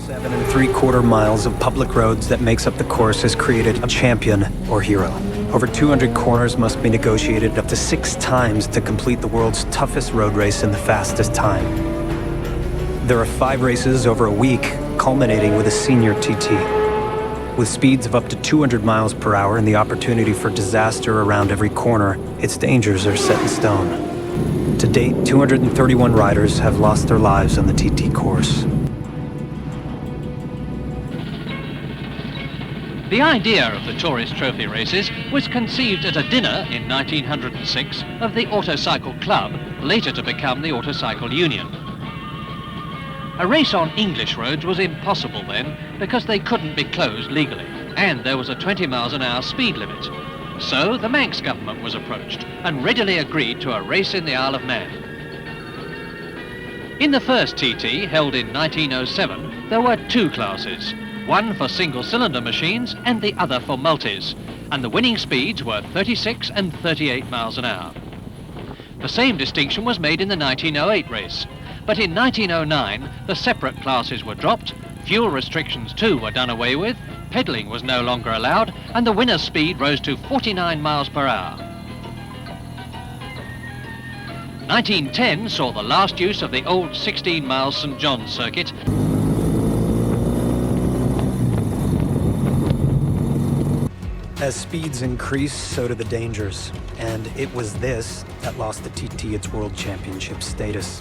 7¾ miles of public roads that makes up the course has created a champion or hero. Over 200 corners must be negotiated up to 6 times to complete the world's toughest road race in the fastest time. There are 5 races over a week, culminating with a senior TT. With speeds of up to 200 miles per hour and the opportunity for disaster around every corner, its dangers are set in stone. To date, 231 riders have lost their lives on the TT course. The idea of the Tourist Trophy races was conceived at a dinner in 1906 of the Autocycle Club, later to become the Autocycle Union. A race on English roads was impossible then because they couldn't be closed legally, and there was a 20 miles an hour speed limit. So the Manx government was approached and readily agreed to a race in the Isle of Man. In the first TT, held in 1907, there were 2 classes, one for single-cylinder machines and the other for multis, and the winning speeds were 36 and 38 miles an hour. The same distinction was made in the 1908 race, but in 1909 the separate classes were dropped, fuel restrictions too were done away with, pedalling was no longer allowed, and the winner's speed rose to 49 miles per hour. 1910 saw the last use of the old 16-mile St John's circuit. As speeds increase, so do the dangers, and it was this that lost the TT its world championship status.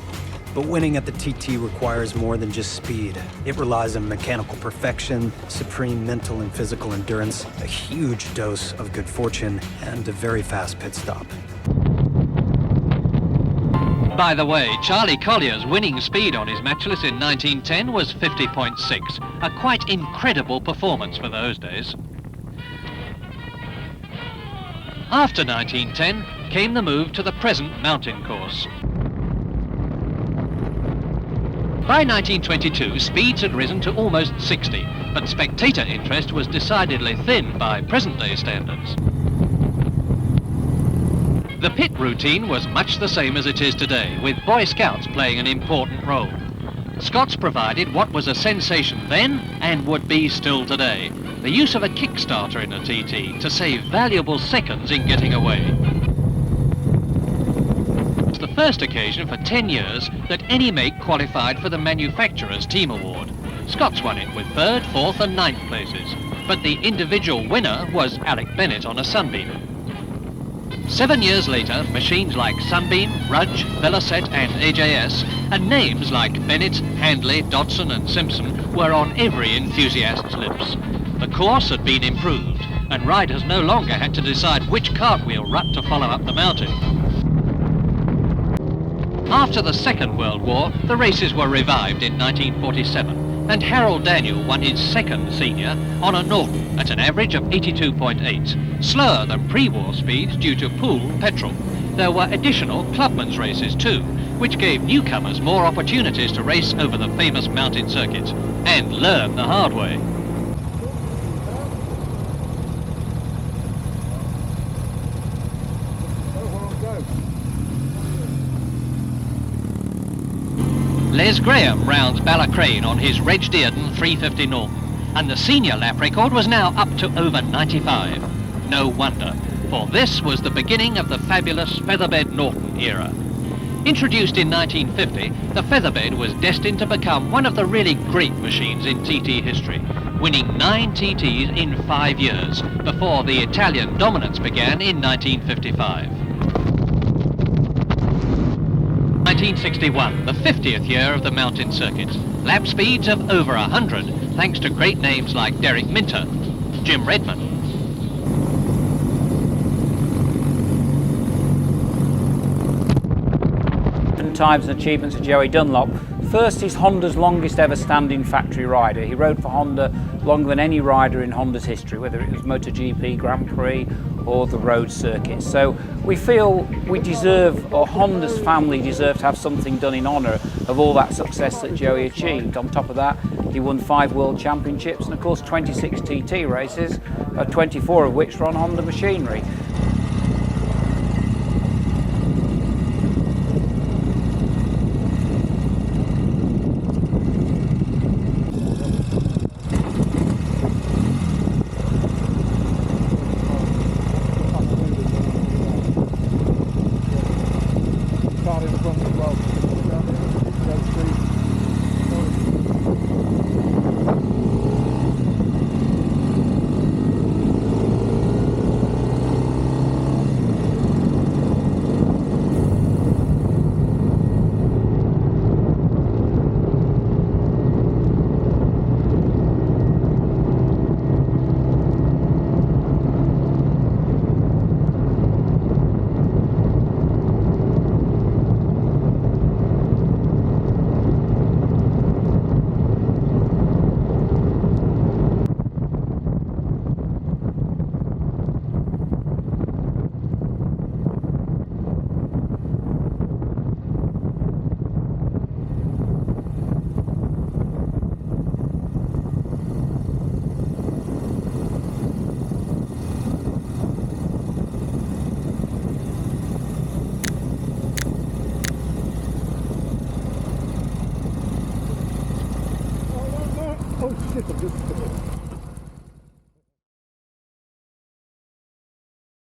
But winning at the TT requires more than just speed. It relies on mechanical perfection, supreme mental and physical endurance, a huge dose of good fortune, and a very fast pit stop. By the way, Charlie Collier's winning speed on his Matchless in 1910 was 50.6, a quite incredible performance for those days. After 1910 came the move to the present mountain course. By 1922, speeds had risen to almost 60, but spectator interest was decidedly thin by present-day standards. The pit routine was much the same as it is today, with Boy Scouts playing an important role. Scots provided what was a sensation then and would be still today, the use of a Kickstarter in a TT to save valuable seconds in getting away. It's the first occasion for 10 years that any make qualified for the manufacturer's team award. Scots won it with 3rd, 4th and 9th places, but the individual winner was Alec Bennett on a Sunbeam. 7 years later, machines like Sunbeam, Rudge, Velocet and AJS, and names like Bennett, Handley, Dodson and Simpson were on every enthusiast's lips. The course had been improved, and riders no longer had to decide which cartwheel rut to follow up the mountain. After the Second World War, the races were revived in 1947, and Harold Daniel won his 2nd senior on a Norton at an average of 82.8, slower than pre-war speeds due to pooled petrol. There were additional clubmen's races too, which gave newcomers more opportunities to race over the famous mountain circuit and learn the hard way. Les Graham rounds Ballacrane on his Reg Dearden 350 Norton, and the senior lap record was now up to over 95. No wonder, for this was the beginning of the fabulous Featherbed Norton era. Introduced in 1950, the Featherbed was destined to become one of the really great machines in TT history, winning 9 TTs in 5 years, before the Italian dominance began in 1955. 1961, the 50th year of the mountain circuit. Lap speeds of over 100, thanks to great names like Derek Minter, Jim Redman. Times and achievements of Joey Dunlop. First, he's Honda's longest ever standing factory rider. He rode for Honda longer than any rider in Honda's history, whether it was MotoGP, Grand Prix or the road circuit. So we feel we deserve, or Honda's family deserve, to have something done in honour of all that success that Joey achieved. On top of that, he won 5 world championships and of course 26 TT races, 24 of which were on Honda machinery. Oh shit, I'm just